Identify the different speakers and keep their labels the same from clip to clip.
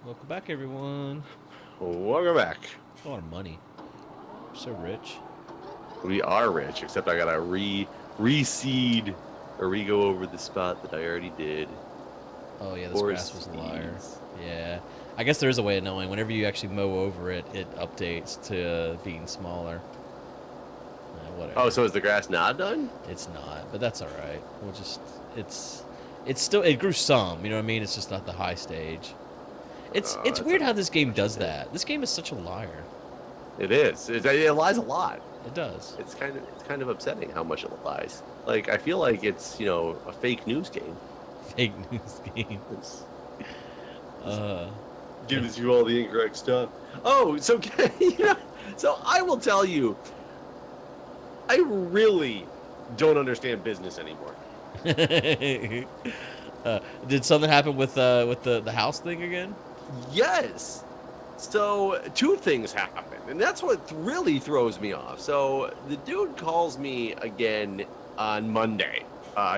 Speaker 1: Welcome back, everyone.
Speaker 2: Welcome back.
Speaker 1: A lot of money. We're so rich.
Speaker 2: We are rich, except I gotta reseed or re-go over the spot that I already did.
Speaker 1: Oh, yeah, this
Speaker 2: Four
Speaker 1: grass was a liar.
Speaker 2: seeds.
Speaker 1: Yeah. I guess there is a way of knowing. Whenever you actually mow over it, it updates to being smaller. Whatever.
Speaker 2: Oh, so is the grass not done?
Speaker 1: It's not, but that's all right. We'll just. It's still. It grew some, you know what I mean? It's just not the high stage. It's
Speaker 2: That's
Speaker 1: weird how this game does that. This game is such a liar.
Speaker 2: It is. It lies a lot.
Speaker 1: It does.
Speaker 2: It's kind of upsetting how much it lies. Like I feel like it's a fake news game.
Speaker 1: Fake news game.
Speaker 2: It's
Speaker 1: Uh,
Speaker 2: gives you all the incorrect stuff. Oh, so so I will tell you, I really don't understand business anymore.
Speaker 1: did something happen with the house thing again?
Speaker 2: Yes. So two things happen, and that's what really throws me off. So the dude calls me again on Monday.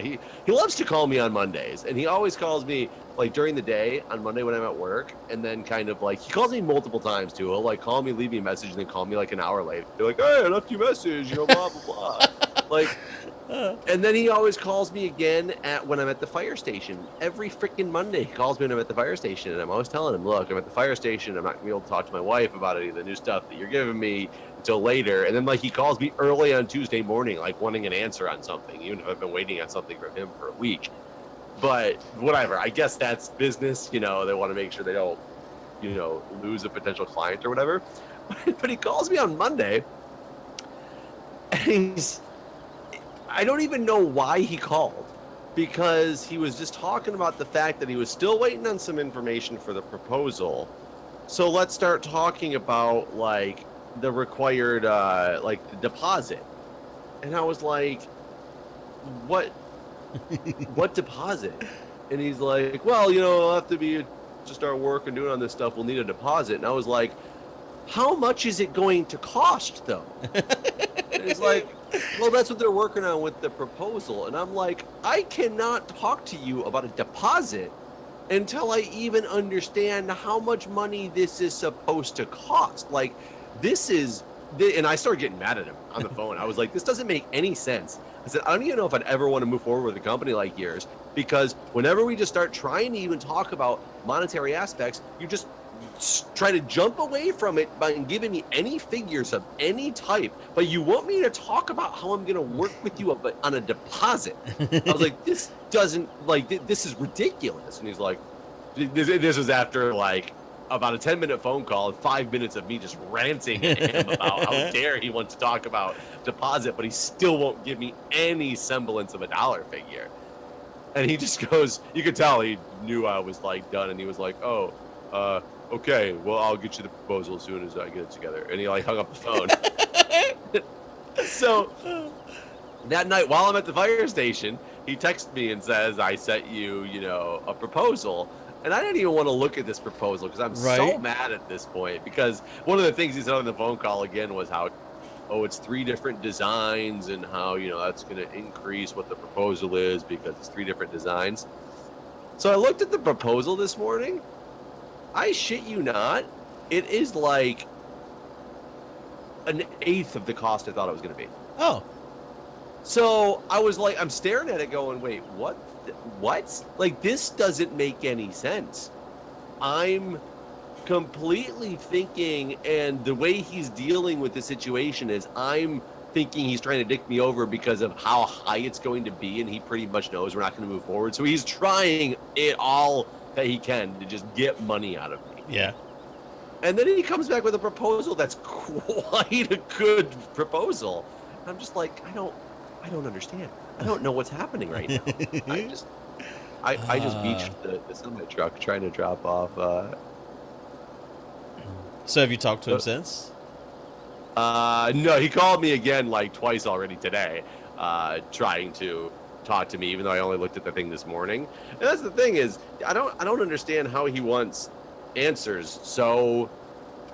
Speaker 2: He loves to call me on Mondays, and he always calls me like during the day on Monday when I'm at work, and then kind of like he calls me multiple times too. He'll like call me, leave me a message, and then call me like an hour later. They're like, "Hey, I left you a message," blah blah blah. Like, and then he always calls me again when I'm at the fire station. Every freaking Monday, he calls me when I'm at the fire station, and I'm always telling him, "Look, I'm at the fire station. I'm not gonna be able to talk to my wife about any of the new stuff that you're giving me until later." And then like he calls me early on Tuesday morning, like wanting an answer on something, even if I've been waiting on something from him for a week. But whatever. I guess that's business. They want to make sure they don't, lose a potential client or whatever. But he calls me on Monday, and I don't even know why he called, because he was just talking about the fact that he was still waiting on some information for the proposal. So let's start talking about like the required like the deposit. And I was like, what deposit? And he's like, well, it'll have to be to start work and doing on this stuff, we'll need a deposit. And I was like, how much is it going to cost though? And he's like, well, that's what they're working on with the proposal. And I'm like, I cannot talk to you about a deposit until I even understand how much money this is supposed to cost. Like, and I started getting mad at him on the phone. I was like, this doesn't make any sense. I said, I don't even know if I'd ever want to move forward with a company like yours, because whenever we just start trying to even talk about monetary aspects, you just try to jump away from it by giving me any figures of any type, but you want me to talk about how I'm going to work with you on a deposit. I was like, this doesn't, like, this is ridiculous. And he's like, this was after like about a 10-minute phone call and 5 minutes of me just ranting at him about how dare he wants to talk about deposit, but he still won't give me any semblance of a dollar figure. And he just goes, you could tell he knew I was like done, and he was like, oh, okay, well, I'll get you the proposal as soon as I get it together. And he like hung up the phone. So that night, while I'm at the fire station, he texts me and says, I sent you, a proposal. And I didn't even want to look at this proposal because I'm so mad at this point. Because one of the things he said on the phone call again was how, it's 3 different designs, and how, that's going to increase what the proposal is because it's 3 different designs. So I looked at the proposal this morning. I shit you not, it is like an eighth of the cost I thought it was going to be.
Speaker 1: Oh.
Speaker 2: So I was like, I'm staring at it going, wait, what? Like, this doesn't make any sense. I'm completely thinking, and the way he's dealing with the situation is I'm thinking he's trying to dick me over because of how high it's going to be, and he pretty much knows we're not going to move forward. So he's trying it all that he can to just get money out of me.
Speaker 1: Yeah.
Speaker 2: And then he comes back with a proposal that's quite a good proposal. And I'm just like, I don't understand. I don't know what's happening right now. I just beached the semi truck trying to drop off.
Speaker 1: So have you talked to him since?
Speaker 2: No, he called me again like twice already today, trying to talk to me, even though I only looked at the thing this morning. And that's the thing is, I don't understand how he wants answers so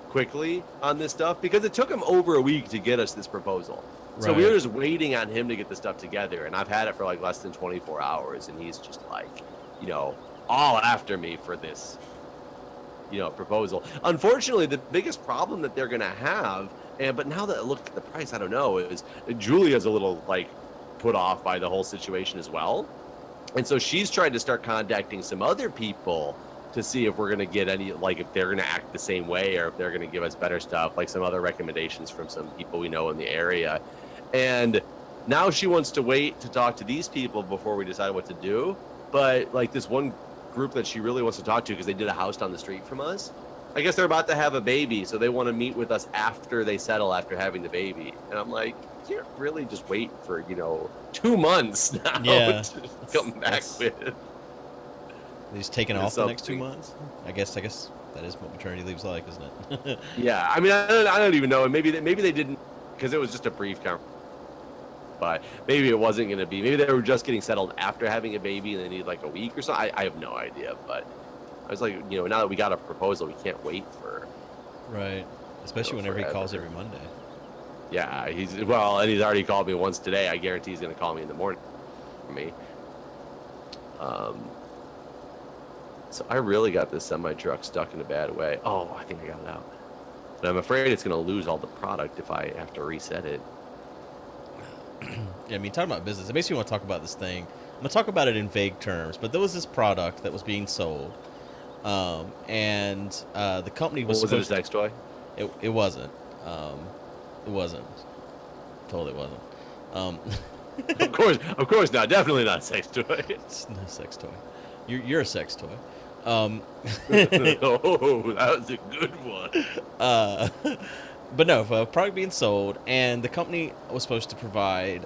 Speaker 2: quickly on this stuff, because it took him over a week to get us this proposal. Right. So we were just waiting on him to get the stuff together, and I've had it for like less than 24 hours, and he's just like, all after me for this, proposal. Unfortunately, the biggest problem that they're going to have, but now that I look at the price, I don't know, is Julia's a little like put off by the whole situation as well. And so she's trying to start contacting some other people to see if we're going to get any, like if they're going to act the same way or if they're going to give us better stuff, like some other recommendations from some people we know in the area. And now she wants to wait to talk to these people before we decide what to do. But like this one group that she really wants to talk to, because they did a house down the street from us, I guess they're about to have a baby, so they want to meet with us after they settle after having the baby. And I'm like, you can't really just wait for 2 months now to come back with.
Speaker 1: He's taking off the next 2 months. I guess that is what maternity leave's like, isn't it?
Speaker 2: Yeah, I mean, I don't even know. Maybe they didn't, because it was just a brief conversation. But maybe it wasn't going to be. Maybe they were just getting settled after having a baby and they need like a week or so. I have no idea. But I was like, now that we got a proposal, we can't wait for.
Speaker 1: Right. Especially whenever he calls every Monday.
Speaker 2: Yeah, and he's already called me once today. I guarantee he's going to call me in the morning for me. So I really got this semi-truck stuck in a bad way. Oh, I think I got it out. But I'm afraid it's going to lose all the product if I have to reset it.
Speaker 1: Yeah, I mean, talking about business, it makes me want to talk about this thing. I'm going to talk about it in vague terms, but there was this product that was being sold, and the company was
Speaker 2: it a sex toy?
Speaker 1: It wasn't. It wasn't. Totally wasn't.
Speaker 2: Of course not. Definitely not a sex toy.
Speaker 1: It's not a sex toy. You're a sex toy.
Speaker 2: Oh, that was a good one.
Speaker 1: But no, a product being sold, and the company was supposed to provide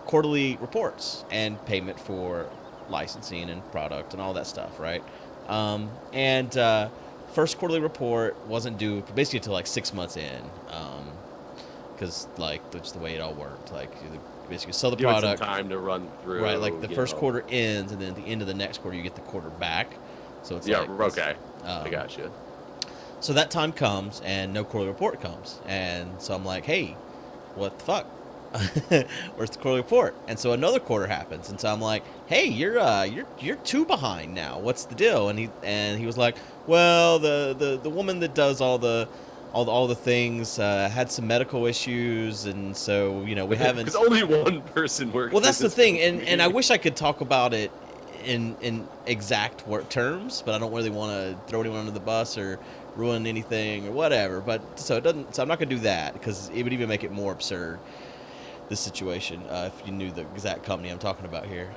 Speaker 1: quarterly reports and payment for licensing and product and all that stuff, right? And first quarterly report wasn't due basically until like 6 months in, because like that's the way it all worked. Like you basically sell the product,
Speaker 2: some time to run through,
Speaker 1: right? Like the first quarter ends, and then at the end of the next quarter you get the quarter back. So it's
Speaker 2: okay. I got you.
Speaker 1: So that time comes, and no quarterly report comes, and so I'm like, hey, what the fuck? Where's the quarterly report? And so another quarter happens, and so I'm like, hey, you're 2 behind now. What's the deal? And he was like, well, the woman that does all the things had some medical issues, and so we haven't.
Speaker 2: Because only one person works.
Speaker 1: Well, that's the thing, and I wish I could talk about it in exact terms, but I don't really want to throw anyone under the bus or ruin anything or whatever. But so I'm not gonna do that, because it would even make it more absurd, this situation, if you knew the exact company I'm talking about here.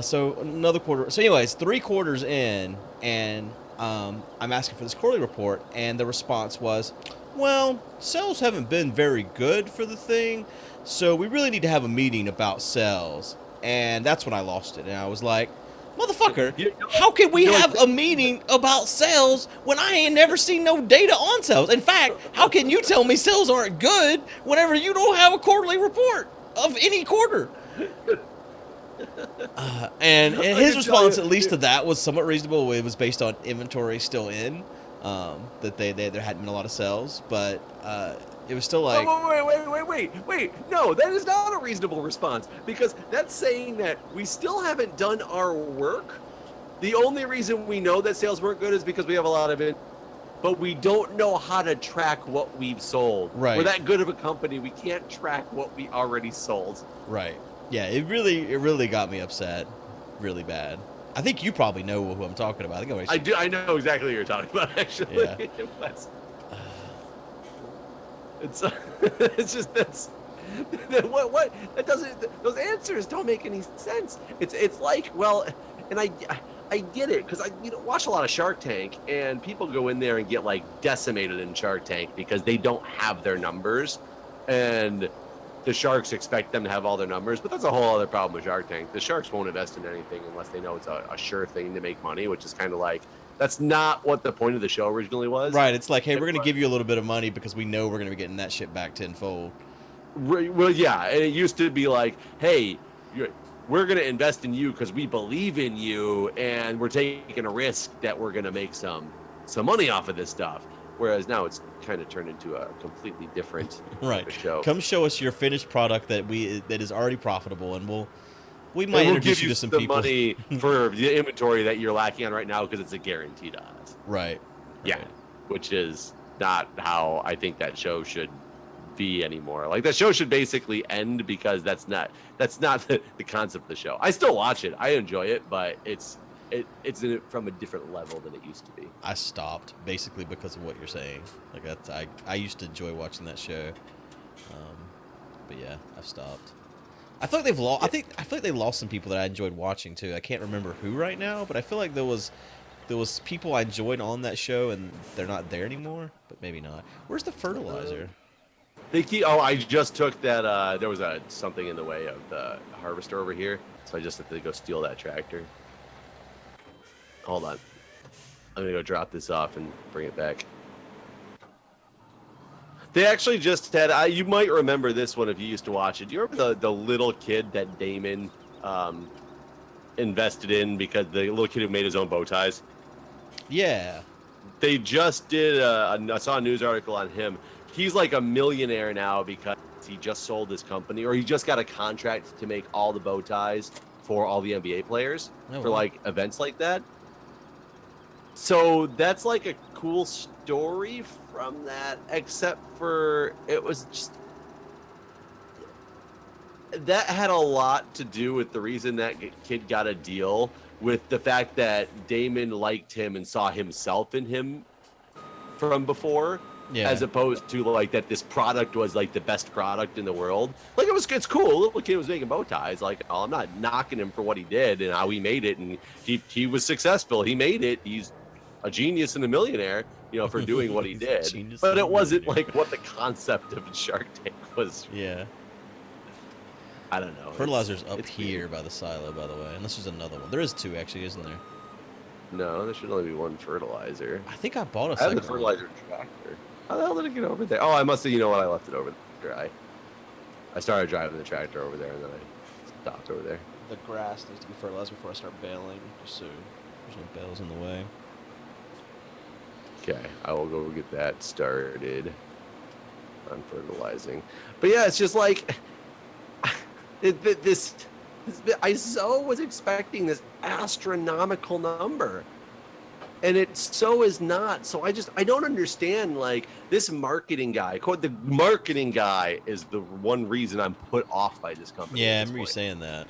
Speaker 1: So another quarter. So anyways, 3 quarters in, and I'm asking for this quarterly report, and the response was, well, sales haven't been very good for the thing, so we really need to have a meeting about sales. And that's when I lost it, and I was like, motherfucker, how can we have a meeting about sales when I ain't never seen no data on sales? In fact, how can you tell me sales aren't good whenever you don't have a quarterly report of any quarter? And his response, at least to that, was somewhat reasonable. It was based on inventory still in, that there hadn't been a lot of sales, but it was still like...
Speaker 2: Wait. No, that is not a reasonable response, because that's saying that we still haven't done our work. The only reason we know that sales weren't good is because we have a lot of it, but we don't know how to track what we've sold.
Speaker 1: Right.
Speaker 2: We're that good of a company, we can't track what we already sold.
Speaker 1: Right. Yeah, it really got me upset, really bad. I think you probably know who I'm talking about.
Speaker 2: I do. I know exactly what you're talking about, actually.
Speaker 1: Yeah.
Speaker 2: It's just that's what that doesn't, those answers don't make any sense. It's like, well, and I get it, because I watch a lot of Shark Tank, and people go in there and get like decimated in Shark Tank because they don't have their numbers, and the sharks expect them to have all their numbers. But that's a whole other problem with Shark Tank. The sharks won't invest in anything unless they know it's a sure thing to make money, which is kind of like, that's not what the point of the show originally was.
Speaker 1: Right. It's like, hey, we're going to give you a little bit of money because we know we're going to be getting that shit back tenfold.
Speaker 2: Well, yeah. And it used to be like, hey, we're going to invest in you because we believe in you, and we're taking a risk that we're going to make some money off of this stuff. Whereas now it's kind of turned into a completely different
Speaker 1: right.
Speaker 2: show.
Speaker 1: Come show us your finished product that is already profitable, and We might
Speaker 2: we'll
Speaker 1: introduce
Speaker 2: give
Speaker 1: you
Speaker 2: you
Speaker 1: to some
Speaker 2: the
Speaker 1: people.
Speaker 2: money for the inventory that you're lacking on right now because it's a guaranteed odds.
Speaker 1: Right.
Speaker 2: Yeah, which is not how I think that show should be anymore. Like that show should basically end because that's not the concept of the show. I still watch it. I enjoy it, but it's from a different level than it used to be.
Speaker 1: I stopped basically because of what you're saying. Like that's I used to enjoy watching that show, but yeah, I've stopped. I feel like they've lost. I feel like they lost some people that I enjoyed watching too. I can't remember who right now, but I feel like there was people I enjoyed on that show and they're not there anymore. But maybe not. Where's the fertilizer?
Speaker 2: They keep. Oh, I just took that. There was something in the way of the harvester over here, so I just have to go steal that tractor. Hold on. I'm gonna go drop this off and bring it back. They actually just had. You might remember this one if you used to watch it. Do you remember the little kid that Damon invested in because the little kid who made his own bow ties?
Speaker 1: Yeah.
Speaker 2: They just did. I saw a news article on him. He's like a millionaire now because he just sold his company, or he just got a contract to make all the bow ties for all the NBA players for like events like that. So that's like a cool story from that, except for it was just that had a lot to do with the reason that kid got a deal with the fact that Damon liked him and saw himself in him from before, as opposed to like that this product was like the best product in the world. Like it's cool. Little kid was making bow ties. Like I'm not knocking him for what he did and how he made it, and he was successful. He made it. He's a genius and a millionaire, for doing what he did. But it wasn't like what the concept of Shark Tank was.
Speaker 1: Yeah.
Speaker 2: I don't know.
Speaker 1: Fertilizer's up here by the silo, by the way. Unless there's another one. There is two, actually, isn't there?
Speaker 2: No, there should only be one fertilizer.
Speaker 1: I think I bought a
Speaker 2: I
Speaker 1: second
Speaker 2: have the fertilizer tractor. How the hell did it get over there? Oh, I must have, I left it over there. I started driving the tractor over there, and then I stopped over there.
Speaker 3: The grass needs to be fertilized before I start baling, just so
Speaker 1: there's no bales in the way.
Speaker 2: Okay, I will go get that started on fertilizing. But yeah, it's just like... I so was expecting this astronomical number, and it so is not. So I don't understand, like, this marketing guy. The marketing guy is the one reason I'm put off by this company.
Speaker 1: Yeah, I remember you saying that.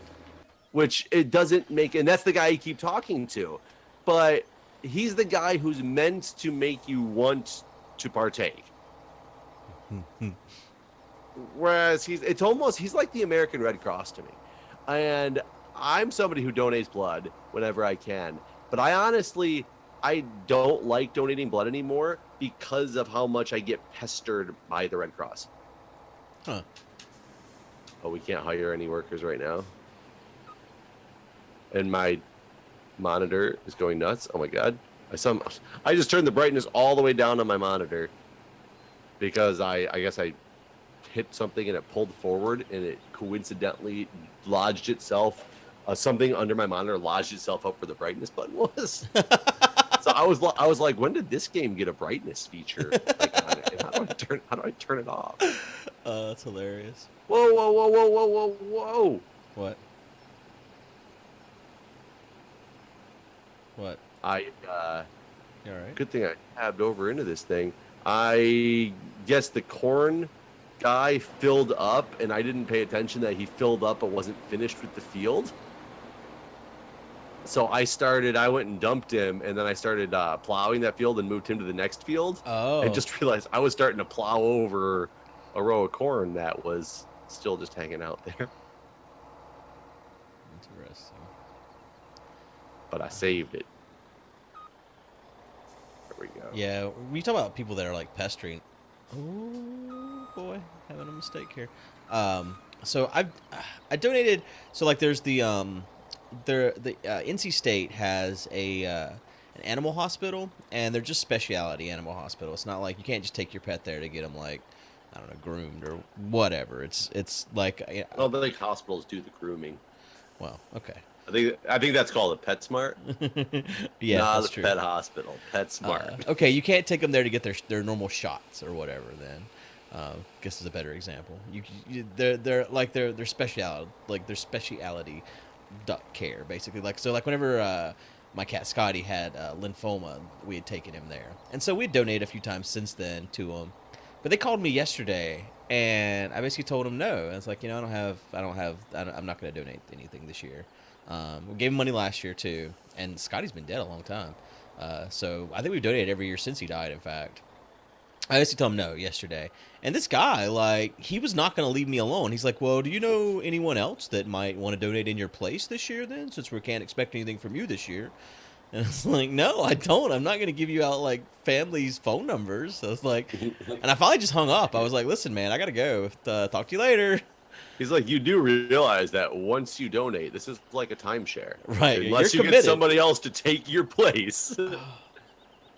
Speaker 2: Which it doesn't make, and that's the guy you keep talking to, but he's the guy who's meant to make you want to partake. Whereas he's like the American Red Cross to me. And I'm somebody who donates blood whenever I can. But I don't like donating blood anymore because of how much I get pestered by the Red Cross.
Speaker 1: Huh.
Speaker 2: Oh, we can't hire any workers right now. And my monitor is going nuts. Oh my God. I just turned the brightness all the way down on my monitor because I guess I hit something and it pulled forward and it coincidentally lodged itself. Something under my monitor lodged itself up where the brightness button was. So I was like, when did this game get a brightness feature? Like, on it? And how do I turn it off?
Speaker 1: That's hilarious.
Speaker 2: Whoa!
Speaker 1: What? What?
Speaker 2: You all
Speaker 1: right?
Speaker 2: Good thing I tabbed over into this thing. I guess the corn guy filled up, and I didn't pay attention that he filled up but wasn't finished with the field. So I went and dumped him, and then I started plowing that field and moved him to the next field.
Speaker 1: Oh.
Speaker 2: And just realized I was starting to plow over a row of corn that was still just hanging out there.
Speaker 1: Interesting.
Speaker 2: But I saved it. There we go.
Speaker 1: Yeah, we talk about people that are like pestering. Oh boy, having a mistake here. So I donated. So like, there's the NC State has an animal hospital, and they're just specialty animal hospital. It's not like you can't just take your pet there to get them, like, I don't know, groomed or whatever. It's like,
Speaker 2: well, the like hospitals do the grooming.
Speaker 1: Well, okay.
Speaker 2: I think that's called a PetSmart.
Speaker 1: Yeah,
Speaker 2: not
Speaker 1: that's
Speaker 2: a
Speaker 1: true.
Speaker 2: pet hospital. PetSmart.
Speaker 1: Okay, you can't take them there to get their normal shots or whatever. Then, guess is a better example. They're speciality, like their speciality duck care, basically. Like whenever my cat Scotty had lymphoma, we had taken him there, and so we'd donated a few times since then to him. But they called me yesterday, and I basically told them no. I was like, I'm not going to donate anything this year. We gave him money last year too, and Scotty's been dead a long time. So I think we've donated every year since he died. In fact, I basically told him no yesterday. And this guy, like, he was not going to leave me alone. He's like, well, do you know anyone else that might want to donate in your place this year then, since we can't expect anything from you this year? And I was like, no, I don't. I'm not going to give you out, like, families' phone numbers. So I was like, and I finally just hung up. I was like, listen, man, I got to go. Talk to you later.
Speaker 2: He's like, you do realize that once you donate, this is like a timeshare.
Speaker 1: Right.
Speaker 2: Unless you get somebody else to take your place.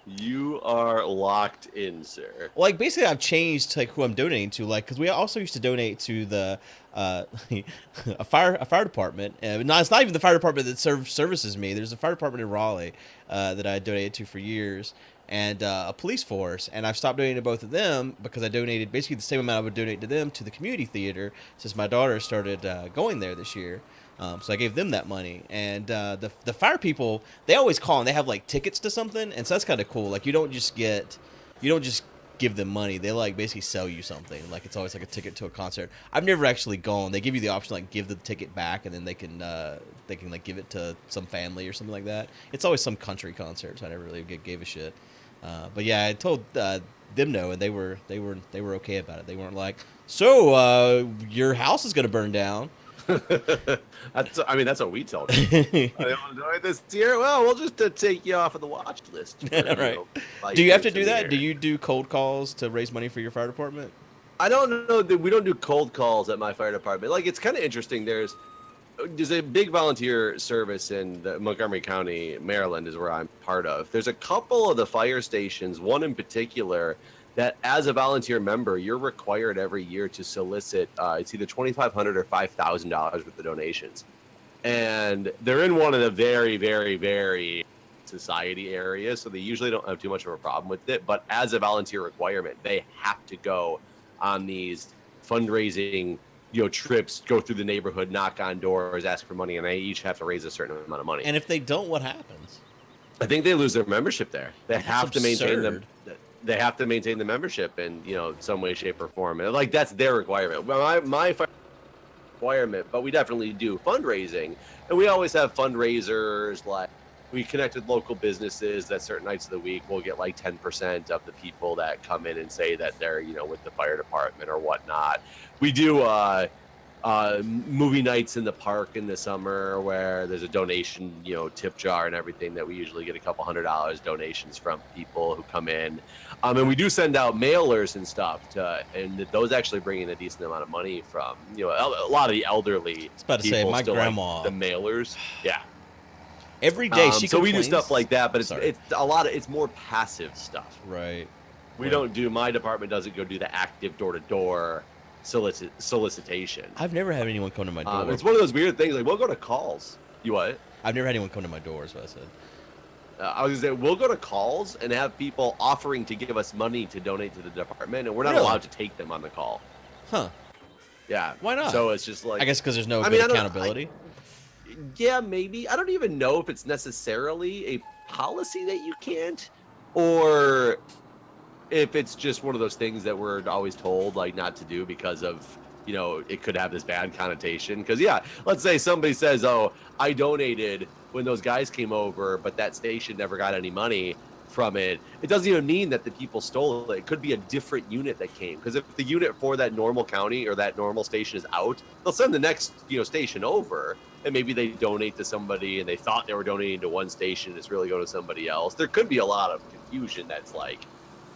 Speaker 2: You are locked in, sir.
Speaker 1: Like, basically, I've changed like who I'm donating to. Like, because we also used to donate to the a fire department. No, it's not even the fire department that services me. There's a fire department in Raleigh that I donated to for years, and a police force. And I've stopped donating to both of them because I donated basically the same amount I would donate to them to the community theater since my daughter started going there this year. So I gave them that money, and the fire people, they always call and they have like tickets to something, and so that's kind of cool. Like you don't just give them money. They like basically sell you something. Like it's always like a ticket to a concert. I've never actually gone. They give you the option to, like, give the ticket back, and then they can like give it to some family or something like that. It's always some country concert, so I never really gave a shit. But yeah, I told them no, and they were okay about it. They weren't like, so your house is gonna burn down.
Speaker 2: That's what we told you. I don't want to donate this year. Well, we'll just take you off of the watch list. For,
Speaker 1: right. Do you have to do that? Do you do cold calls to raise money for your fire department?
Speaker 2: I don't know. We don't do cold calls at my fire department. Like, it's kind of interesting. There's a big volunteer service in Montgomery County, Maryland, is where I'm part of. There's a couple of the fire stations, one in particular, that as a volunteer member, you're required every year to solicit, it's either $2,500 or $5,000 worth of donations. And they're in one of the very, very, very society areas, so they usually don't have too much of a problem with it. But as a volunteer requirement, they have to go on these fundraising trips, go through the neighborhood, knock on doors, ask for money, and they each have to raise a certain amount of money.
Speaker 1: And if they don't, what happens?
Speaker 2: I think they lose their membership there. They have to maintain them. They have to maintain the membership in some way, shape, or form. And like that's their requirement. Well, my requirement, but we definitely do fundraising, and we always have fundraisers. Like we connect with local businesses that certain nights of the week we'll get like 10% of the people that come in and say that they're with the fire department or whatnot. We do movie nights in the park in the summer where there's a donation tip jar and everything that we usually get a couple $100 donations from people who come in, and we do send out mailers and stuff and those actually bring in a decent amount of money from a lot of the elderly.
Speaker 1: I was about to say my grandma,
Speaker 2: like the mailers, yeah,
Speaker 1: every day she
Speaker 2: so
Speaker 1: complains.
Speaker 2: We do stuff like that, but it's more passive stuff,
Speaker 1: right?
Speaker 2: My department doesn't go do the active door-to-door solicitation.
Speaker 1: I've never had anyone come to my door.
Speaker 2: It's one of those weird things. Like we'll go to calls. You what?
Speaker 1: I've never had anyone come to my door. Is what I said.
Speaker 2: I was gonna say we'll go to calls and have people offering to give us money to donate to the department, and we're not allowed to take them on the call.
Speaker 1: Huh?
Speaker 2: Yeah.
Speaker 1: Why not?
Speaker 2: So it's just like,
Speaker 1: I guess because there's no accountability.
Speaker 2: Yeah, maybe. I don't even know if it's necessarily a policy that you can't, or if it's just one of those things that we're always told like not to do because of it could have this bad connotation. Because let's say somebody says, oh, I donated when those guys came over, but that station never got any money from it. It doesn't even mean that the people stole it. It could be a different unit that came, because if the unit for that normal county or that normal station is out, they'll send the next station over, and maybe they donate to somebody and they thought they were donating to one station, it's really going to somebody else. There could be a lot of confusion that's like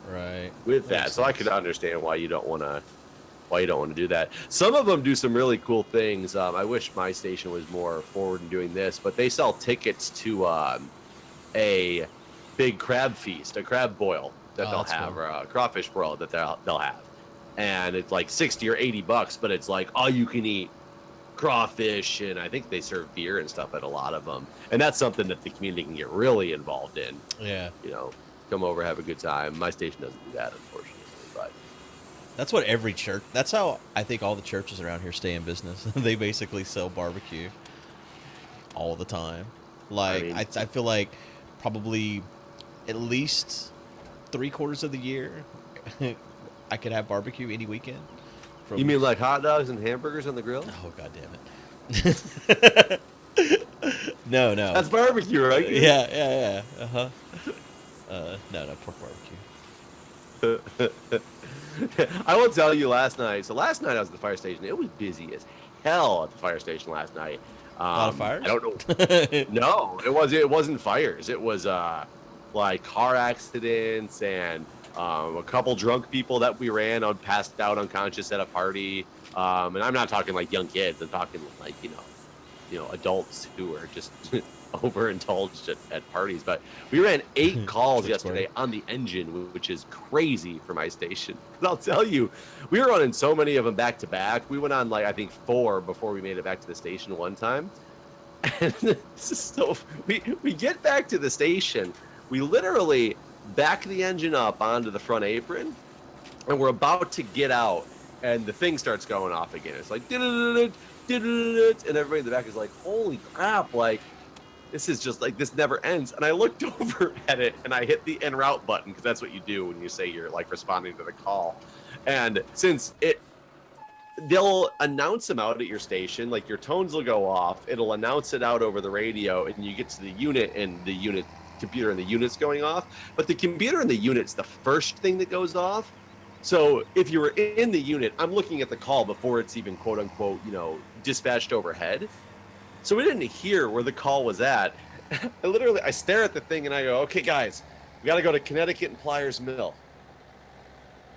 Speaker 1: right
Speaker 2: with that. So I could understand why you don't want to do that. Some of them do some really cool things. I wish my station was more forward in doing this, but they sell tickets to a big crab feast, a crab boil that they'll have, or a crawfish boil that they'll have, and it's like $60 or $80, but it's like all you can eat crawfish, and I think they serve beer and stuff at a lot of them, and that's something that the community can get really involved in.
Speaker 1: Yeah,
Speaker 2: come over, have a good time. My station doesn't do that, unfortunately, but
Speaker 1: that's what every church. That's how I think all the churches around here stay in business. They basically sell barbecue. all the time. Like
Speaker 2: mean,
Speaker 1: I feel like probably at least 3/4 of the year I could have barbecue any weekend.
Speaker 2: You mean like hot dogs and hamburgers on the grill?
Speaker 1: Oh, god damn it. No, no.
Speaker 2: That's barbecue, right?
Speaker 1: Yeah. Uh-huh. No, pork barbecue.
Speaker 2: I will tell you last night. So last night I was at the fire station. It was busy as hell at the fire station last night.
Speaker 1: A lot of fires?
Speaker 2: I don't know. No, it wasn't fires. It was like car accidents and a couple drunk people that we ran on, passed out unconscious at a party. And I'm not talking like young kids. I'm talking like adults who are just overindulged at parties. But we ran 8 calls yesterday on the engine, which is crazy for my station. But I'll tell you, we were running so many of them back to back. We went on like I think 4 before we made it back to the station one time. And this is so we get back to the station. We literally back the engine up onto the front apron, and we're about to get out, and the thing starts going off again. It's like, and everybody in the back is like, holy crap, like, this is just like, this never ends. And I looked over at it, and I hit the en route button, because that's what you do when you say you're, like, responding to the call. And since they'll announce them out at your station, like, your tones will go off, it'll announce it out over the radio, and you get to the unit, and the unit computer and the unit's going off. But the computer and the unit's the first thing that goes off. So if you were in the unit, I'm looking at the call before it's even quote unquote, dispatched overhead. So we didn't hear where the call was at. I stare at the thing and I go, okay, guys, we got to go to Connecticut and Pliers Mill.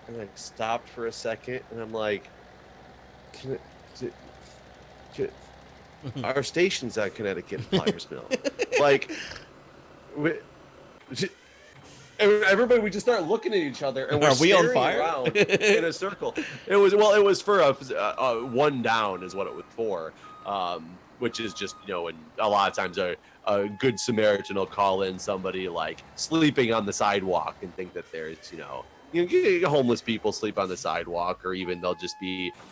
Speaker 2: And I stopped for a second and I'm like, our station's at Connecticut and Pliers Mill. Like, everybody, we just start looking at each other, and we're
Speaker 1: Are we on
Speaker 2: staring
Speaker 1: fire?
Speaker 2: around in a circle. It was for a one down is what it was for, which is just and a lot of times a good Samaritan will call in somebody like sleeping on the sidewalk and think that there's homeless people sleep on the sidewalk, or even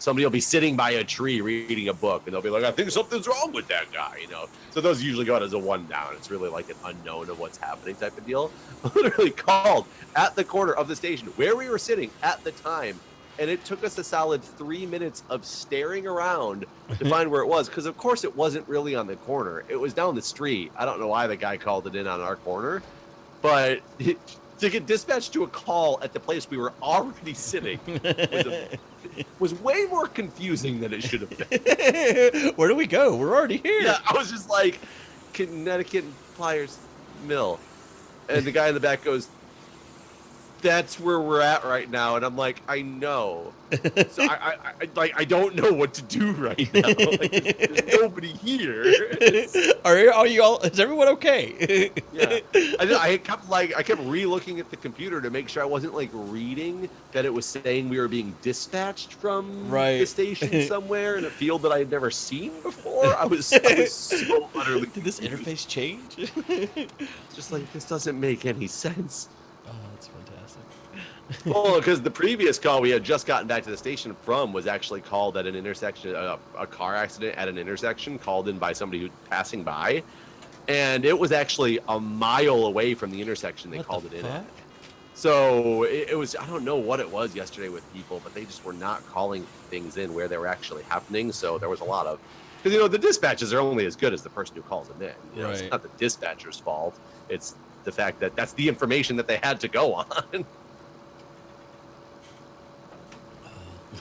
Speaker 2: somebody will be sitting by a tree reading a book, and they'll be like, I think something's wrong with that guy, So those usually go out as a one down. It's really like an unknown of what's happening type of deal. Literally called at the corner of the station where we were sitting at the time, and it took us a solid 3 minutes of staring around to find where it was, because of course it wasn't really on the corner. It was down the street. I don't know why the guy called it in on our corner, but to get dispatched to a call at the place we were already sitting was way more confusing than it should have been.
Speaker 1: Where do we go? We're already here.
Speaker 2: Yeah, I was just like, Connecticut and Pliers Mill. And the guy in the back goes, that's where we're at right now. And I'm like, I know. So I don't know what to do right now. Like, there's nobody here.
Speaker 1: Are you all? Is everyone okay?
Speaker 2: Yeah. I kept re-looking at the computer to make sure I wasn't like reading that it was saying we were being dispatched from the station somewhere in a field that I had never seen before. I was so utterly
Speaker 1: Did this interface change?
Speaker 2: just like, this doesn't make any sense.
Speaker 1: Oh, that's fantastic.
Speaker 2: Well, because the previous call we had just gotten back to the station from was actually called at an intersection, a car accident at an intersection called in by somebody who's passing by. And it was actually a mile away from the intersection they called it in at. So it was, I don't know what it was yesterday with people, but they just were not calling things in where they were actually happening. So there was a lot of, because, the dispatches are only as good as the person who calls them in. It's not the dispatcher's fault. It's the fact that that's the information that they had to go on.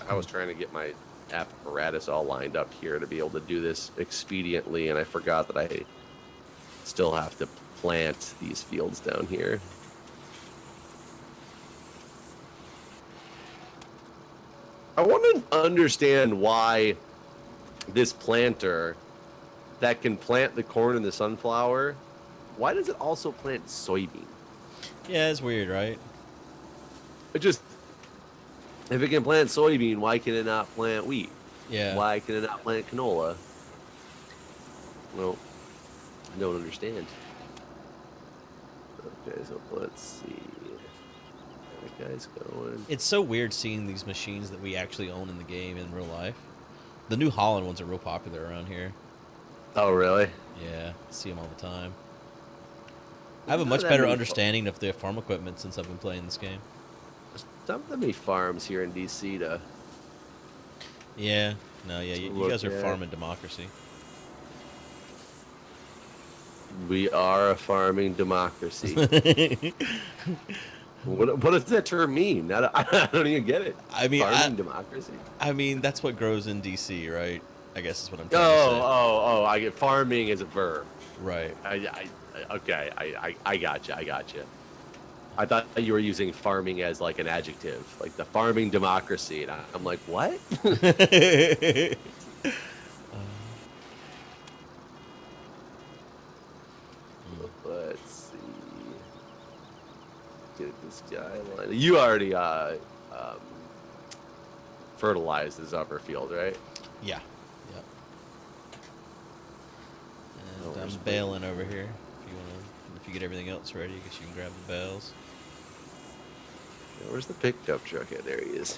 Speaker 2: I was trying to get my apparatus all lined up here to be able to do this expediently, and I forgot that I still have to plant these fields down here. I want to understand why this planter that can plant the corn and the sunflower, why does it also plant soybean?
Speaker 1: Yeah, it's weird, right?
Speaker 2: If it can plant soybean, why can it not plant wheat?
Speaker 1: Yeah.
Speaker 2: Why can it not plant canola? Well, I don't understand. Okay, so let's see. That guy's going.
Speaker 1: It's so weird seeing these machines that we actually own in the game in real life. The New Holland ones are real popular around here.
Speaker 2: Oh, really?
Speaker 1: Yeah, see them all the time. I have a
Speaker 2: Not
Speaker 1: much
Speaker 2: that
Speaker 1: better
Speaker 2: many
Speaker 1: understanding of the farm equipment since I've been playing this game.
Speaker 2: Not that many farms here in DC
Speaker 1: Yeah, no, yeah,
Speaker 2: to
Speaker 1: you
Speaker 2: look
Speaker 1: guys are
Speaker 2: at.
Speaker 1: farming democracy.
Speaker 2: We are a farming democracy. What does that term mean? I don't even get it.
Speaker 1: I mean,
Speaker 2: Farming democracy?
Speaker 1: I mean that's what grows in DC, right? I guess is what I'm trying to say.
Speaker 2: Oh! I get farming as a verb.
Speaker 1: Right.
Speaker 2: Okay. I got you. I got you. I thought you were using farming as like an adjective, like the farming democracy, and I'm like, what? Let's see. Get this guy line. You already fertilized this upper field, right?
Speaker 1: Yeah. Yep.
Speaker 2: Oh,
Speaker 1: And
Speaker 2: where's
Speaker 1: I'm bailing over here. If you get everything else ready, I guess you can grab the bales.
Speaker 2: Where's the pickup truck? Yeah, there he is.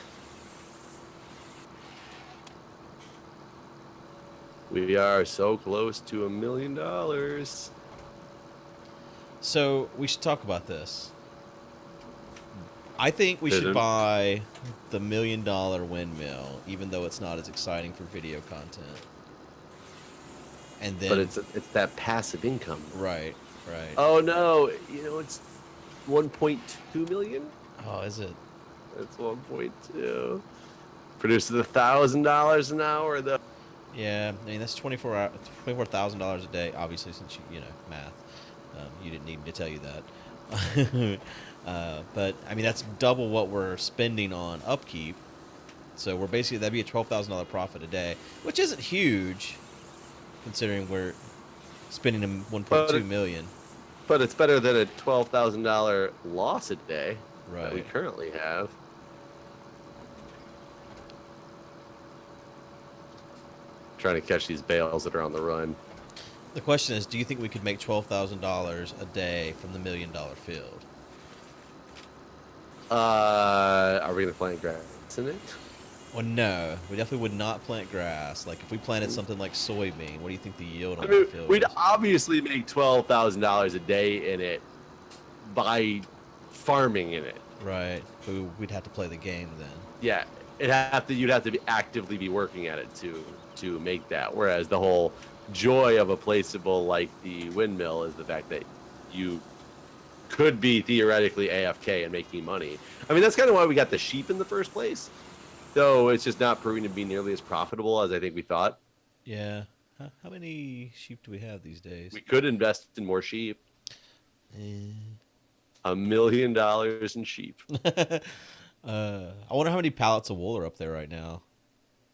Speaker 2: We are so close to $1 million.
Speaker 1: So we should talk about this. I think we should
Speaker 2: Didn't.
Speaker 1: buy the $1 million windmill, even though it's not as exciting for video content. And then,
Speaker 2: But it's that passive income.
Speaker 1: right.
Speaker 2: Oh no! It's 1.2 million.
Speaker 1: Oh, is it?
Speaker 2: It's 1.2. Produces $1,000 an hour though.
Speaker 1: Yeah, I mean that's $24,000 a day. Obviously, since you know math, you didn't need me to tell you that. But I mean that's double what we're spending on upkeep. So we're basically that'd be a $12,000 profit a day, which isn't huge, considering we're spending $1.2 million.
Speaker 2: But it's better than a $12,000 loss a day that we
Speaker 1: Right.
Speaker 2: currently have. Trying to catch these bales that are on the run.
Speaker 1: The question is, do you think we could make $12,000 a day from the $1 million field?
Speaker 2: Are we gonna plant grass in it?
Speaker 1: Well, no, we definitely would not plant grass. Like if we planted something like soybean, what do you think the yield on
Speaker 2: I mean,
Speaker 1: that field
Speaker 2: we'd
Speaker 1: is?
Speaker 2: obviously make $12,000 a day in it by farming in it.
Speaker 1: Right, but we'd have to play the game then.
Speaker 2: Yeah, you'd have to actively be working at it to make that. Whereas the whole joy of a placeable like the windmill is the fact that you could be theoretically AFK and making money. I mean, that's kind of why we got the sheep in the first place, though it's just not proving to be nearly as profitable as I think we thought.
Speaker 1: Yeah. How many sheep do we have these days?
Speaker 2: We could invest in more sheep.
Speaker 1: Eh.
Speaker 2: $1 million in sheep.
Speaker 1: I wonder how many pallets of wool are up there right now.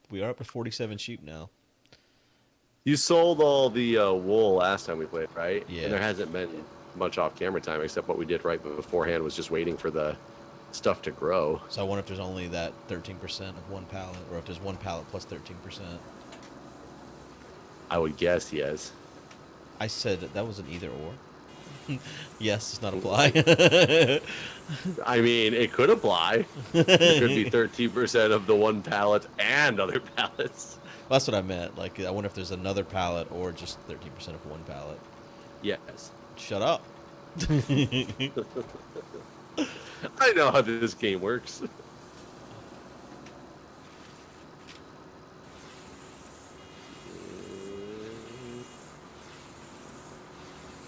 Speaker 1: We are up to 47 sheep now.
Speaker 2: You sold all the wool last time we played, right?
Speaker 1: Yeah.
Speaker 2: And there hasn't been much off-camera time except what we did right beforehand was just waiting for the stuff to grow.
Speaker 1: So I wonder if there's only that 13% of one pallet, or if there's one pallet plus 13%.
Speaker 2: I would guess yes.
Speaker 1: I said that was an either or. Yes, does not apply.
Speaker 2: I mean, it could apply. It could be 13% of the one pallet and other pallets.
Speaker 1: Well, that's what I meant. Like, I wonder if there's another pallet or just 13% of one pallet.
Speaker 2: Yes.
Speaker 1: Shut up.
Speaker 2: I know how this game works.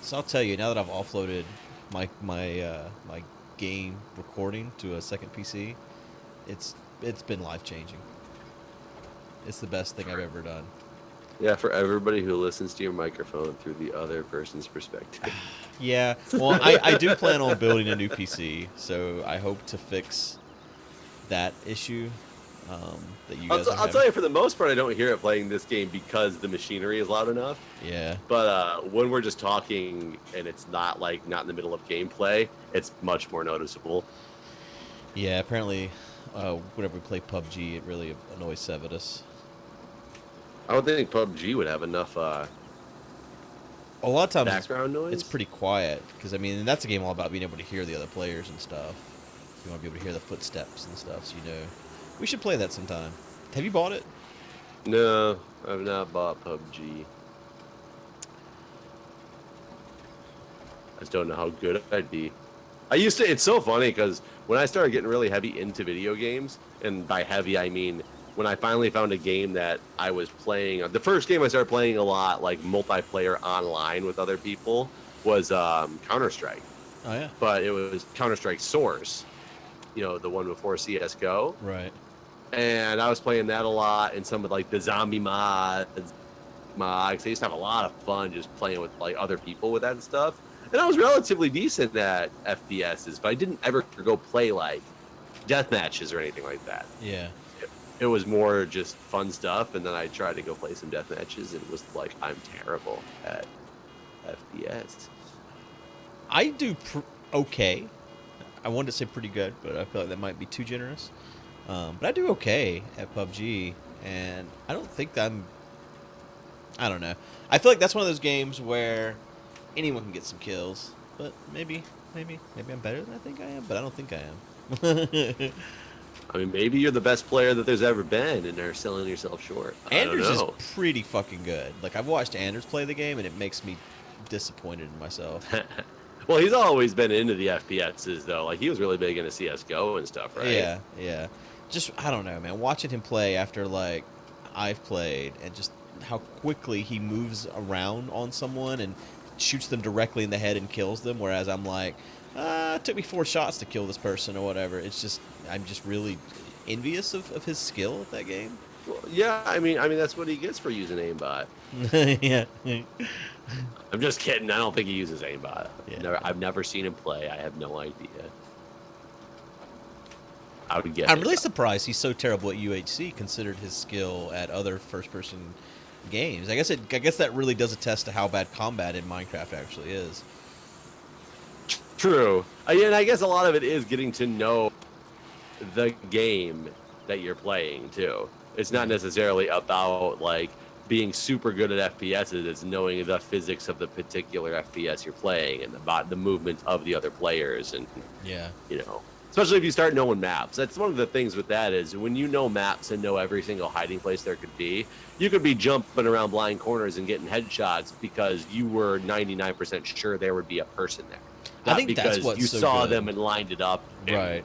Speaker 1: So I'll tell you, now that I've offloaded my game recording to a second PC, it's been life changing. It's the best thing I've ever done.
Speaker 2: Yeah, for everybody who listens to your microphone through the other person's perspective.
Speaker 1: Yeah, well, I do plan on building a new PC, so I hope to fix that issue that you guys
Speaker 2: I'll tell you, for the most part, I don't hear it playing this game because the machinery is loud enough.
Speaker 1: Yeah.
Speaker 2: But when we're just talking and it's not in the middle of gameplay, it's much more noticeable.
Speaker 1: Yeah, apparently, whenever we play PUBG, it really annoys Sevidus.
Speaker 2: I don't think PUBG would have enough
Speaker 1: A lot of times
Speaker 2: background noise.
Speaker 1: it's pretty quiet, because, I mean, that's a game all about being able to hear the other players and stuff. You want to be able to hear the footsteps and stuff, so you know. We should play that sometime. Have you bought it?
Speaker 2: No, I've not bought PUBG. just don't know how good I'd be. It's so funny because when I started getting really heavy into video games, and by heavy I mean when I finally found a game that I was playing, the first game I started playing a lot, like multiplayer online with other people, was Counter-Strike.
Speaker 1: Oh yeah.
Speaker 2: But it was Counter-Strike Source, the one before CS:GO.
Speaker 1: Right.
Speaker 2: And I was playing that a lot, and some of like the zombie mods. I used to have a lot of fun just playing with like other people with that and stuff. And I was relatively decent at FPSs, but I didn't ever go play like death matches or anything like that.
Speaker 1: Yeah.
Speaker 2: It was more just fun stuff, and then I tried to go play some death matches, and it was like I'm terrible at FPS.
Speaker 1: I do okay. I wanted to say pretty good, but I feel like that might be too generous. But I do okay at PUBG, and I don't think I don't know. I feel like that's one of those games where anyone can get some kills, but maybe I'm better than I think I am, but I don't think I am.
Speaker 2: I mean, maybe you're the best player that there's ever been, and they're selling yourself short.
Speaker 1: Anders is pretty fucking good. Like, I've watched Anders play the game, and it makes me disappointed in myself.
Speaker 2: Well, he's always been into the FPSs, though. Like, he was really big into CS:GO and stuff, right?
Speaker 1: Yeah. Just, I don't know, man. Watching him play after, like, I've played, and just how quickly he moves around on someone and shoots them directly in the head and kills them, whereas I'm like, it took me 4 shots to kill this person or whatever. It's just, I'm just really envious of his skill at that game.
Speaker 2: Well, yeah, I mean that's what he gets for using aimbot.
Speaker 1: Yeah.
Speaker 2: I'm just kidding. I don't think he uses aimbot.
Speaker 1: Yeah.
Speaker 2: I've never seen him play. I have no idea. I would get.
Speaker 1: I'm really surprised he's so terrible at UHC, considered his skill at other first-person games. I guess that really does attest to how bad combat in Minecraft actually is.
Speaker 2: True. And I guess a lot of it is getting to know the game that you're playing too. It's not necessarily about like being super good at FPSs. It's knowing the physics of the particular FPS you're playing and the movement of the other players, and
Speaker 1: Yeah.
Speaker 2: especially if you start knowing maps. That's one of the things with that is when you know maps and know every single hiding place there could be, you could be jumping around blind corners and getting headshots because you were 99% sure there would be a person there. Not
Speaker 1: I think
Speaker 2: because
Speaker 1: that's what's
Speaker 2: you
Speaker 1: so
Speaker 2: saw
Speaker 1: good.
Speaker 2: them and lined it up.
Speaker 1: Right.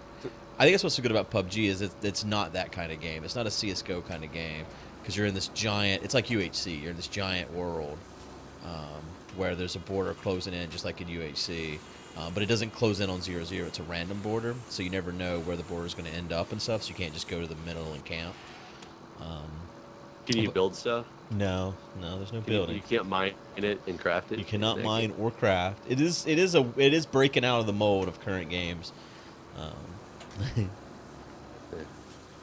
Speaker 1: I think that's what's so good about PUBG is it's not that kind of game. It's not a CS:GO kind of game because you're in this giant. It's like UHC. You're in this giant world where there's a border closing in, just like in UHC. But it doesn't close in on 0-0. It's a random border, so you never know where the border is going to end up and stuff. So you can't just go to the middle and camp.
Speaker 2: Can you build stuff?
Speaker 1: No, there's no building.
Speaker 2: You can't mine it and craft it.
Speaker 1: You cannot mine or craft. It is breaking out of the mold of current games.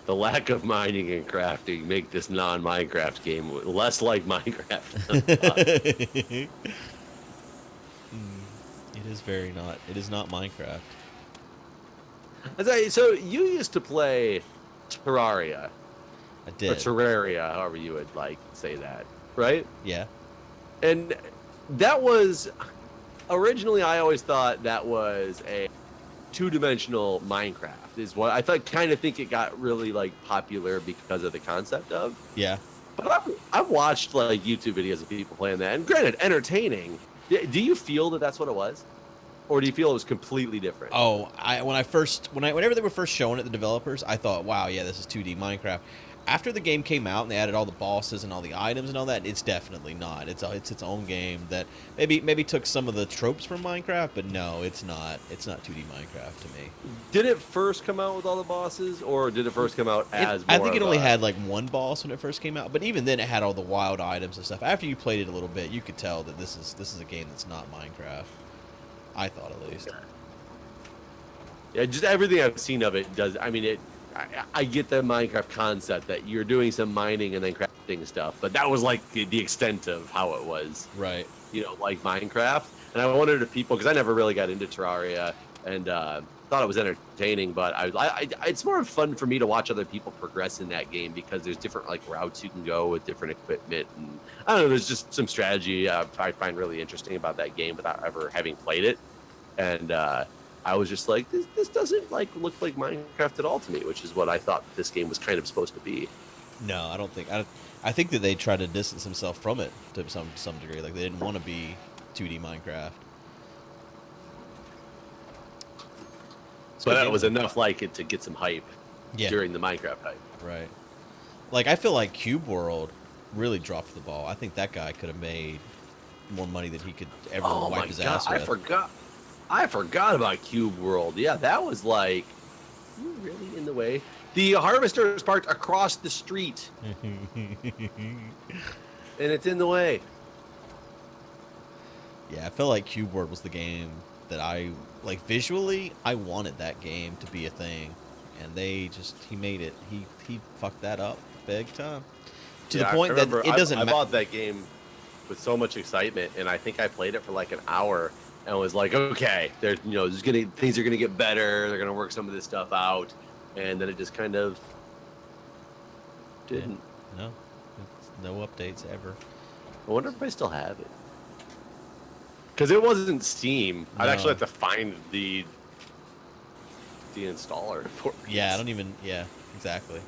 Speaker 2: The lack of mining and crafting make this non-Minecraft game less like Minecraft.
Speaker 1: It is very not. It is not Minecraft.
Speaker 2: So you used to play Terraria.
Speaker 1: I did.
Speaker 2: Or Terraria, however you would like say that, right?
Speaker 1: Yeah.
Speaker 2: And that was originally I always thought that was a two-dimensional Minecraft. Is what I kind of think it got really like popular because of the concept of.
Speaker 1: Yeah.
Speaker 2: But I've watched like YouTube videos of people playing that, and granted, entertaining. Do you feel that that's what it was, or do you feel it was completely different?
Speaker 1: Oh, whenever they were first showing it, the developers, I thought, wow, yeah, this is 2D Minecraft. After the game came out and they added all the bosses and all the items and all that, it's definitely not. It's its own game that maybe took some of the tropes from Minecraft, but no, it's not. It's not 2D Minecraft to me.
Speaker 2: Did it first come out with all the bosses, or did it first come out as?
Speaker 1: I think it only had like one boss when it first came out, but even then, it had all the wild items and stuff. After you played it a little bit, you could tell that this is a game that's not Minecraft. I thought at least.
Speaker 2: Yeah, just everything I've seen of it does. I mean, I get the Minecraft concept that you're doing some mining and then crafting stuff, but that was like the extent of how it was.
Speaker 1: Right.
Speaker 2: Like Minecraft. And I wondered if people, because I never really got into Terraria and thought it was entertaining, but it's more fun for me to watch other people progress in that game because there's different like routes you can go with different equipment, and I don't know. There's just some strategy I find really interesting about that game without ever having played it, and I was just like, this doesn't like look like Minecraft at all to me, which is what I thought this game was kind of supposed to be.
Speaker 1: No, I don't think. I think that they tried to distance themselves from it to some degree. Like they didn't want to be 2D Minecraft.
Speaker 2: But
Speaker 1: good
Speaker 2: it was
Speaker 1: gameplay.
Speaker 2: enough like it to get some hype
Speaker 1: Yeah.
Speaker 2: during the Minecraft hype.
Speaker 1: Right. Like, I feel like Cube World really dropped the ball. I think that guy could have made more money than he could ever
Speaker 2: Oh
Speaker 1: wipe
Speaker 2: my
Speaker 1: his
Speaker 2: god,
Speaker 1: ass
Speaker 2: I
Speaker 1: with.
Speaker 2: forgot. I forgot about Cube World. Yeah, that was like, you really in the way. The harvester is parked across the street, and it's in the way.
Speaker 1: Yeah, I feel like Cube World was the game that I, like, visually, I wanted that game to be a thing. And he made it. He fucked that up big time. To the
Speaker 2: Yeah,
Speaker 1: point
Speaker 2: I
Speaker 1: that
Speaker 2: remember
Speaker 1: it doesn't
Speaker 2: I
Speaker 1: matter.
Speaker 2: bought that game with so much excitement, and I think I played it for like an hour and was like, okay, there's things are gonna get better. They're gonna work some of this stuff out, and then it just kind of didn't.
Speaker 1: No. No updates ever.
Speaker 2: I wonder if I still have it. Because it wasn't Steam. I'd actually have to find the installer for it.
Speaker 1: Yeah, I don't even. Yeah, exactly.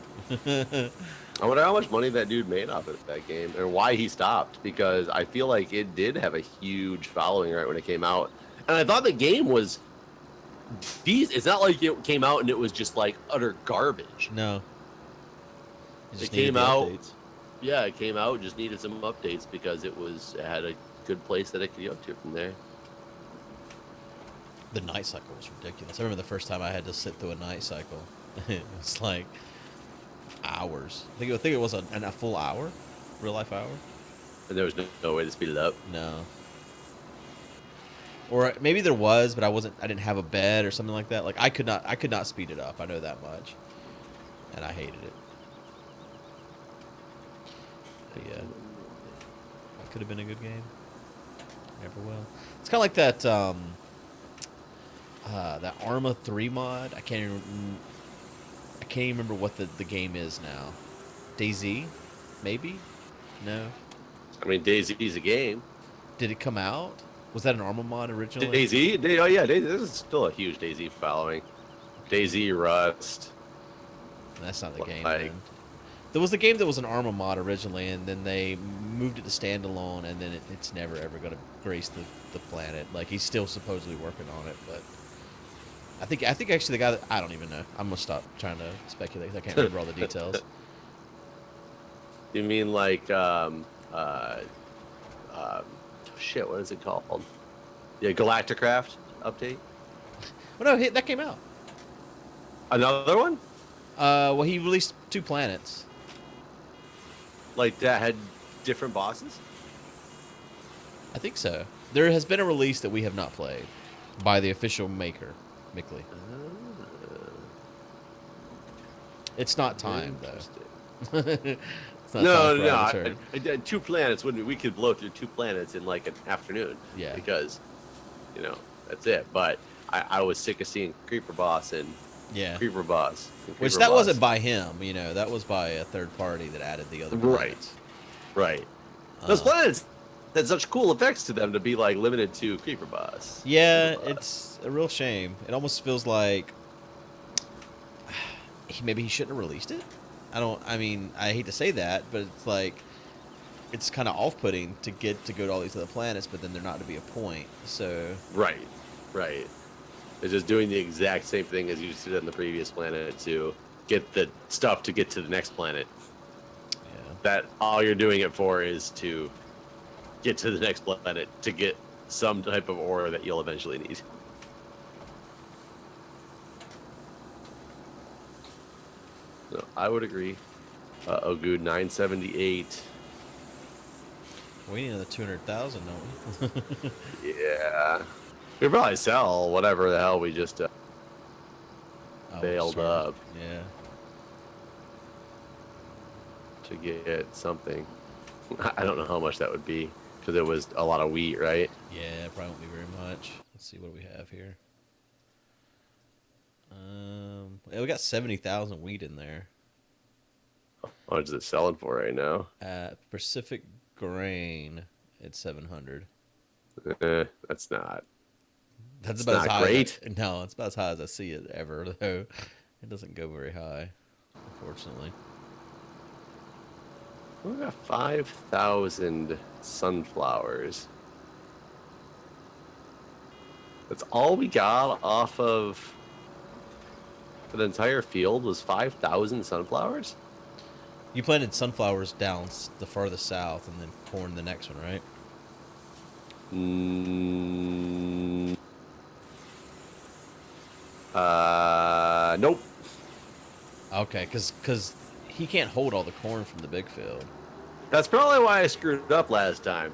Speaker 2: I wonder how much money that dude made off of that game and why he stopped. Because I feel like it did have a huge following right when it came out. And I thought the game was... It's not like it came out and it was just like utter garbage.
Speaker 1: No.
Speaker 2: It came out... Yeah, it came out, just needed some updates because it had a good place that it could go to from there.
Speaker 1: The night cycle was ridiculous. I remember the first time I had to sit through a night cycle. It was like hours. I think it was a full hour, real life hour.
Speaker 2: And there was no way to speed it up.
Speaker 1: No. Or maybe there was, but I didn't have a bed or something like that. Like I could not speed it up. I know that much. And I hated it. But yeah. That could have been a good game. Never will. It's kind of like that that Arma 3 mod. I can't even remember what the game is now. DayZ? Maybe? No.
Speaker 2: I mean, DayZ's a game.
Speaker 1: Did it come out? Was that an Arma mod originally?
Speaker 2: DayZ? Oh yeah, this is still a huge DayZ following. DayZ, Rust.
Speaker 1: That's not the game,
Speaker 2: Like-
Speaker 1: man. There was a game that was an Arma mod originally, and then they moved it to standalone, and then it's never ever going to grace the planet. Like, he's still supposedly working on it, but I think actually the guy that... I don't even know. I'm going to stop trying to speculate. I can't remember all the details.
Speaker 2: You mean like, shit, what is it called? Yeah, Galacticraft update?
Speaker 1: Well, no, that came out.
Speaker 2: Another one?
Speaker 1: Well, he released 2 planets.
Speaker 2: Like that had different bosses?
Speaker 1: I think so. There has been a release that we have not played by the official maker, Mickley. It's not time, though. It's not time for our return.
Speaker 2: No. 2 planets wouldn't we could blow through 2 planets in like an afternoon.
Speaker 1: Yeah.
Speaker 2: Because, that's it. But I was sick of seeing Creeper Boss and
Speaker 1: Yeah.
Speaker 2: Creeper Boss.
Speaker 1: Which that wasn't by him, that was by a third party that added the other planets.
Speaker 2: Right. Those planets had such cool effects to them to be like limited to Creeper Boss.
Speaker 1: Yeah,
Speaker 2: Creeper Boss.
Speaker 1: it's a real shame. It almost feels like maybe he shouldn't have released it. I hate to say that, but it's like it's kind of off-putting to go to all these other planets, but then there not to be a point. So
Speaker 2: Right. It's just doing the exact same thing as you just did on the previous planet to get the stuff to get to the next planet.
Speaker 1: yeah,
Speaker 2: That all you're doing it for is to get to the next planet to get some type of ore that you'll eventually need. So I would agree. Guude 978.
Speaker 1: we need another 200,000, don't we?
Speaker 2: Yeah. We'd probably sell whatever the hell we just bailed
Speaker 1: sure.
Speaker 2: up
Speaker 1: Yeah.
Speaker 2: to get something. I don't know how much that would be because it was a lot of wheat, right?
Speaker 1: Yeah, probably won't be very much. Let's see what we have here. Yeah, we got 70,000 wheat in there.
Speaker 2: How much is it selling for right now?
Speaker 1: Pacific Grain at 700.
Speaker 2: That's not.
Speaker 1: That's
Speaker 2: It's
Speaker 1: about as
Speaker 2: not
Speaker 1: high.
Speaker 2: great.
Speaker 1: No, it's about as high as I see it ever. Though it doesn't go very high, unfortunately.
Speaker 2: We got 5,000 sunflowers. That's all we got off of an entire field was 5,000 sunflowers?
Speaker 1: You planted sunflowers down the farthest south, and then corn the next one, right?
Speaker 2: Nope.
Speaker 1: Okay, because he can't hold all the corn from the big field.
Speaker 2: That's probably why I screwed it up last time.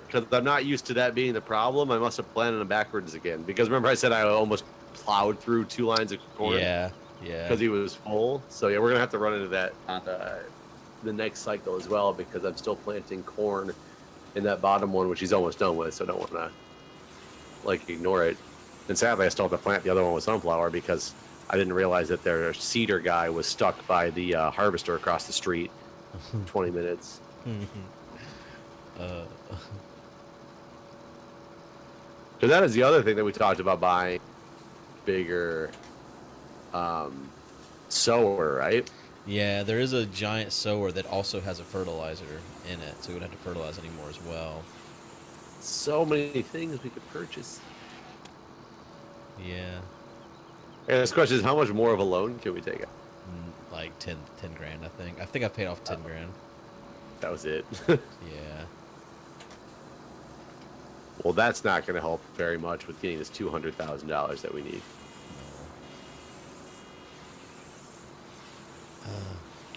Speaker 2: Because I'm not used to that being the problem. I must have planted them backwards again. Because remember I said I almost plowed through 2 lines of corn?
Speaker 1: Yeah.
Speaker 2: Because he was full. So yeah, we're going to have to run into that on the next cycle as well. Because I'm still planting corn in that bottom one, which he's almost done with. So I don't want to ignore it. And sadly, I still have to plant the other one with sunflower because I didn't realize that their seeder guy was stuck by the harvester across the street. 20 minutes. Because that is the other thing that we talked about buying. Bigger sower, right?
Speaker 1: Yeah, there is a giant sower that also has a fertilizer in it, so we don't have to fertilize anymore as well.
Speaker 2: So many things we could purchase.
Speaker 1: Yeah.
Speaker 2: And this question is, how much more of a loan can we take out?
Speaker 1: Like 10 grand, I think. I think I paid off 10 grand.
Speaker 2: That was it.
Speaker 1: Yeah.
Speaker 2: Well, that's not going to help very much with getting this $200,000 that we need.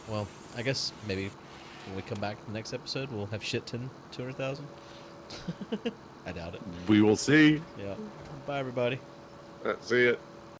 Speaker 1: Well, I guess maybe when we come back to the next episode, we'll have shit 200,000. I doubt it.
Speaker 2: We will see.
Speaker 1: Yeah. Bye, everybody.
Speaker 2: See it.